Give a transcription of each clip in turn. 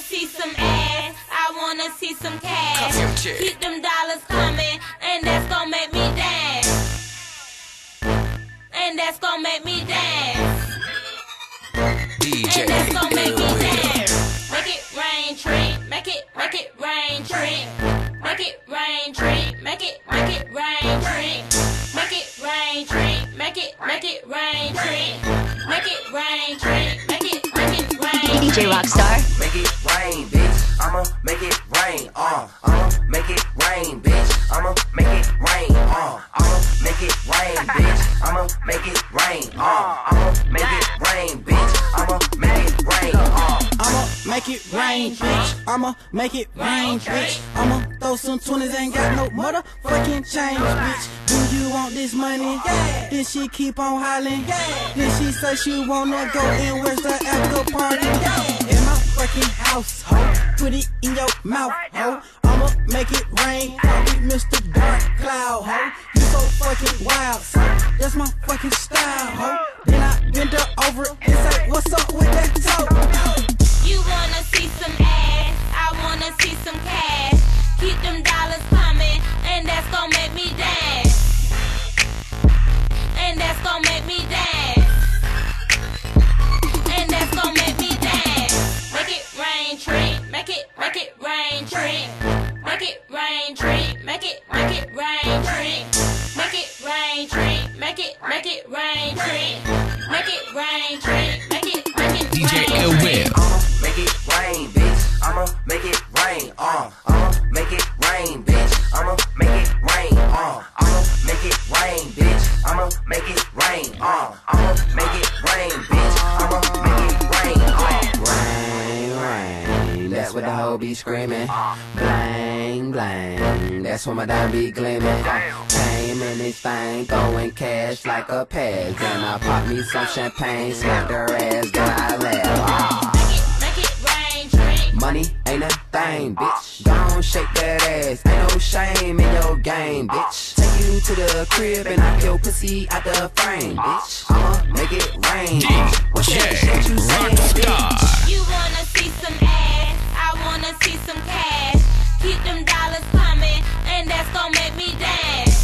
see some ass, I wanna see some cash. Keep them dollars coming, and that's gonna make me dance. And that's gonna make me dance. DJ And that's gonna make me dance. Make it rain, tree. Make it rain, tree. Make it rain, tree. Make it rain, tree. Make it rain, tree. Make it rain, tree. Make it rain, tree. Make it rain. DJ Rockstar. Make it rain, bitch. I'ma make it rain. I'ma make it rain, bitch. I'ma make it rain. I'ma make it rain, bitch. I'ma make it rain. I'ma make it rain, bitch. I'ma make it rain. I'ma make it rain, bitch. I'ma make it rain, bitch. I'ma throw some 20s, ain't got no motherfucking change, bitch. Do you want this money? Yeah. Then she keep on hollering. Yeah. Then she say she wanna go and where's the after party? Yeah. In my fucking house, ho. Put it in your mouth, ho. I'ma make it rain. Call me Mr. Dark Cloud, ho. You so fucking wild, so that's my fucking style, ho. Then I bend her over and say, what's up with that toe? You wanna see some ass, I wanna see some cash. Keep them dollars coming, and that's gonna make me dance. And that's gonna make me dance. And that's gonna make me dance. Make it rain, tree. Make it rain, tree. Make it rain, tree. Make it rain, tree. Make it rain, tree. Make it rain, tree. Make it rain, tree. Make it DJ Ill Will. I'ma make it rain, bitch. I'ma make it rain. I'ma make it rain, bitch. I'ma make it rain. I'ma make it rain, bitch. I'ma make it rain. I'ma make it rain, bitch. I'ma make it rain. Rain, rain, that's what the hoe be screaming. Blang, blang, that's when my dime be gleaming. Came in this thing, throwing cash like a pass. Then I pop me some champagne, smack her ass, then I laugh. Make it rain, tree. Money ain't a thing, bitch. Don't shake that ass, ain't no shame in your game, bitch. Take you to the crib and knock your pussy out the frame, bitch. I'ma make it rain. What's that shit you saying, bitch? You wanna see some ass, I wanna see some cash. Keep them dollars coming, and that's gonna make me dance.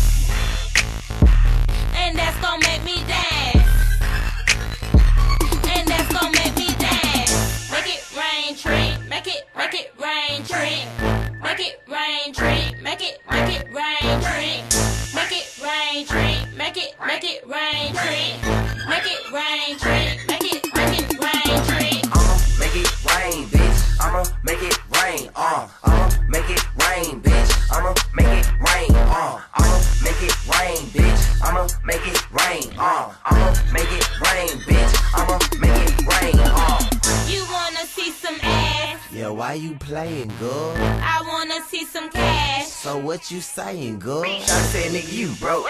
And that's gonna make me dance. And that's gonna make me dance. Make it rain, tree. Make it rain, tree. Make it rain, tree. Make it rain, tree. Make it rain, tree. Make it rain, tree. Make it rain, tree. Make it rain, tree. I'ma make it rain, bitch. I'ma make it rain. I'ma make it rain, bitch. I'ma make it rain. I'ma make it rain, bitch. I'ma make it rain. I'ma make it rain, bitch. I'ma make it rain. You wanna see some ass, Yeah, why you playing, girl? I wanna see some cash. So what you saying, girl? I said, nigga, you broke.